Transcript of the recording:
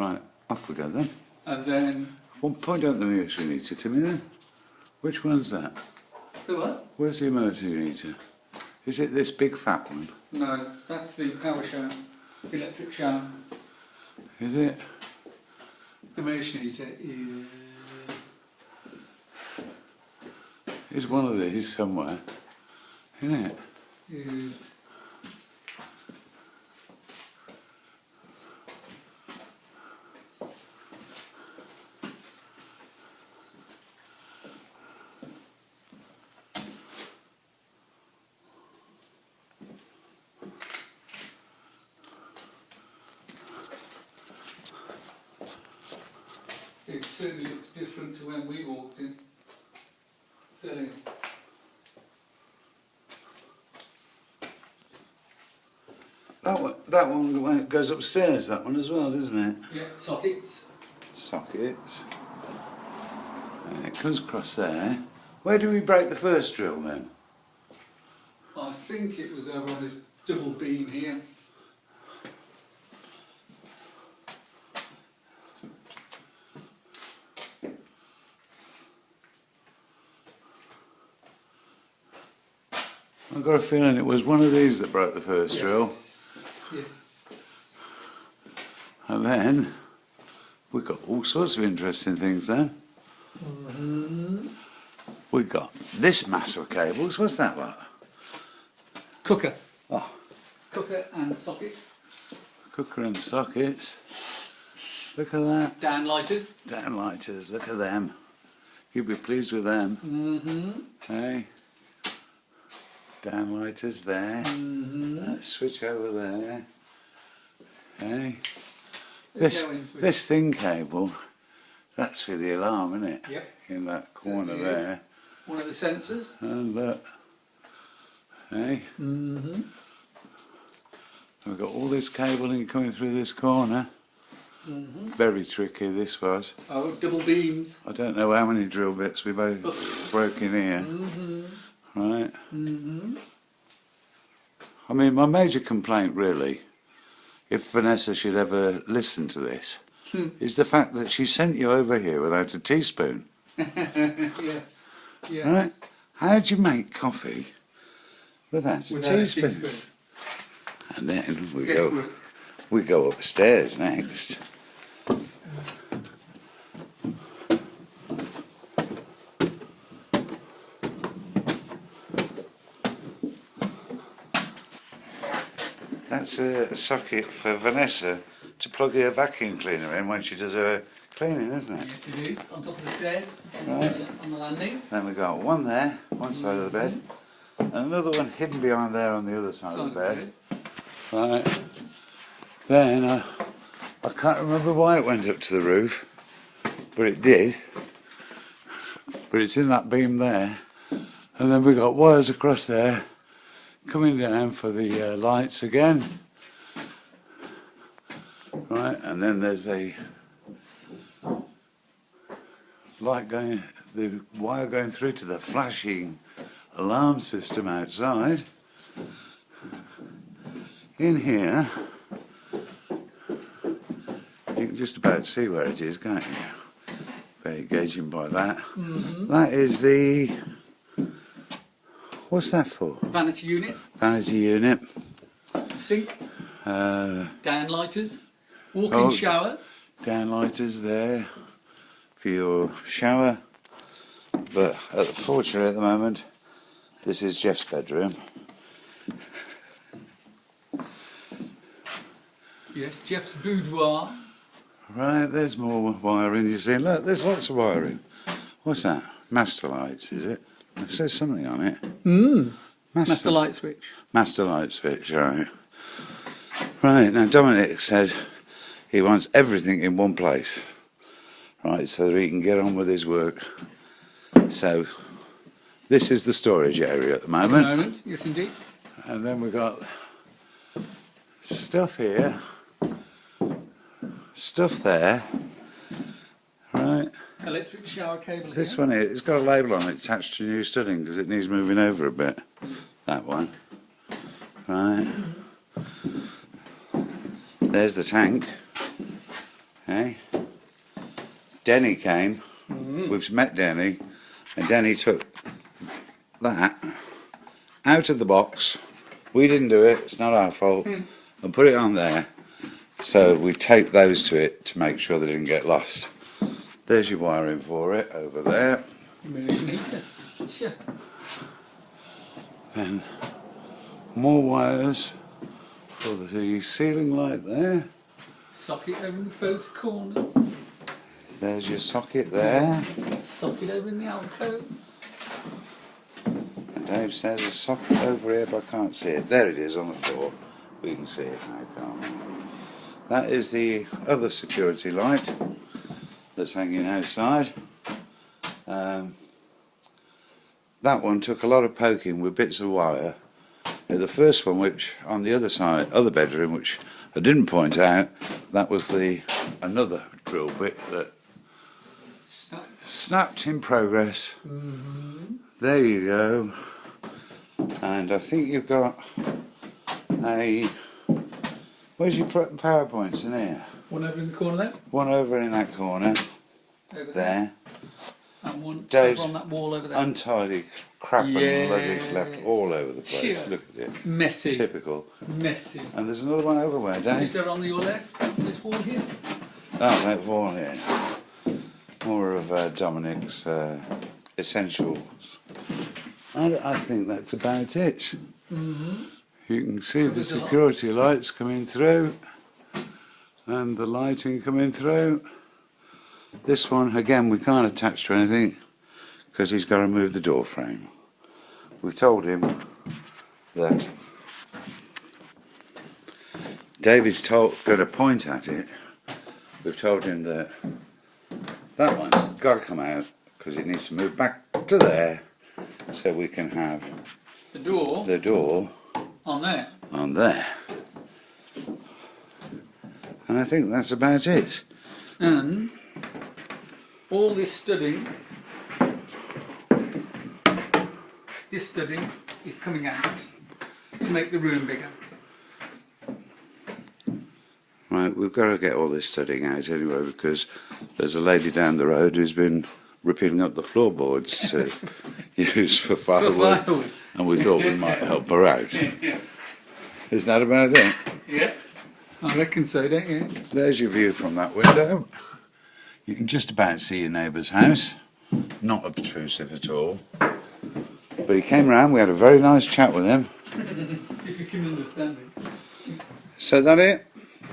Right, off we go then. And then... Well, point out the emergency meter to me then. Which one's that? The what? Where's the emergency meter? Is it this big fat one? No, that's the power shower, electric shower. Is it? The immersion heater is... Is one of these somewhere, isn't it? Is... It certainly looks different to when we walked in. Certainly. That one goes upstairs, that one as well, doesn't it? Yeah, sockets. Sockets. And it comes across there. Where do we break the first drill then? I think it was over on this double beam here. I've got a feeling it was one of these that broke the first drill. Yes. And then we got all sorts of interesting things then. We got this mass of cables. What's that like? Cooker. Oh, Cooker and sockets. cooker and sockets. Look at that. Downlighters. Downlighters, look at them. You'll be pleased with them. Hey. Downlighters there. That switch over there. Hey. This thin cable, that's for the alarm, isn't it? Yep. In that corner Certainly is. there. One of the sensors. And look. Hey. We've got all this cabling coming through this corner. Very tricky this was. Oh, double beams. I don't know how many drill bits we both broke in here. Right. I mean, my major complaint really, if Vanessa should ever listen to this, is the fact that she sent you over here without a teaspoon. Yes. Yes. Right? How do you make coffee without a teaspoon? And then we go upstairs next. That's a socket for Vanessa to plug her vacuum cleaner in when she does her cleaning, isn't it? Yes, it is. On top of the stairs, Right. on the landing. Then we got one there, one side of the bed, and another one hidden behind there on the other side of the bed. Right. Then I can't remember why it went up to the roof, but it did. But it's in that beam there. And then we got wires across there coming down for the lights again. Right, and then there's the light going, the wire going through to the flashing alarm system outside. In here, you can just about see where it is, can't you? Very gauging by that. That is the... What's that for? Vanity unit. Vanity unit. Sink. Downlighters. Walk-in Oh. shower. Downlighters there for your shower. But fortunately at the moment, this is Jeff's bedroom. Yes, Jeff's boudoir. Right, there's more wiring. You see, look, there's lots of wiring. What's that? Master lights, is it? It says something on it. Master light switch. Master light switch, right. Right, now Dominic said he wants everything in one place. Right, so that he can get on with his work. So, this is the storage area at the moment. Yes indeed. And then we've got stuff here, stuff there, right. Electric shower cable. This here. one here, it's got a label on it attached to new studding because it needs moving over a bit. That one. Right. There's the tank. Eh? Denny came. We've met Denny, and Denny took that out of the box. We didn't do it, it's not our fault, and put it on there. So we taped those to it to make sure they didn't get lost. There's your wiring for it over there. Sure. Then more wires for the ceiling light there. Socket over in the boat's corner. There's your socket there. Socket over in the alcove. And Dave says a socket over here, but I can't see it. There it is on the floor. We can see it now, can't we? That is the other security light that's hanging outside. That one took a lot of poking with bits of wire. The first one, which on the other side, other bedroom, which I didn't point out, that was another drill bit that snapped in progress. There you go. And I think you've got a... Where's your PowerPoints in here? One over in the corner there. One over in that corner. Over there. And one Dave's over on that wall over there. Untidy crap and luggage left all over the place. Yeah. Look at it. Messy. Typical. Messy. And there's another one over where, Dave? Just over on your left, on this wall here. Oh, that wall here. More of Dominic's essentials. And I think that's about it. You can see the security lights coming through and the lighting coming through. This one, again, we can't attach to anything because he's got to move the door frame. We've told him that David's going to point at it. We've told him that that one's got to come out because it needs to move back to there so we can have the door on there. And I think that's about it. And all this studding is coming out to make the room bigger. Right, we've got to get all this studding out anyway because there's a lady down the road who's been ripping up the floorboards to use for firewood, and we thought we might help her out. Is that about it? Yeah, I reckon so, don't you? There's your view from that window. You can just about see your neighbour's house. Not obtrusive at all. But he came round, we had a very nice chat with him. If you can understand it. So that it?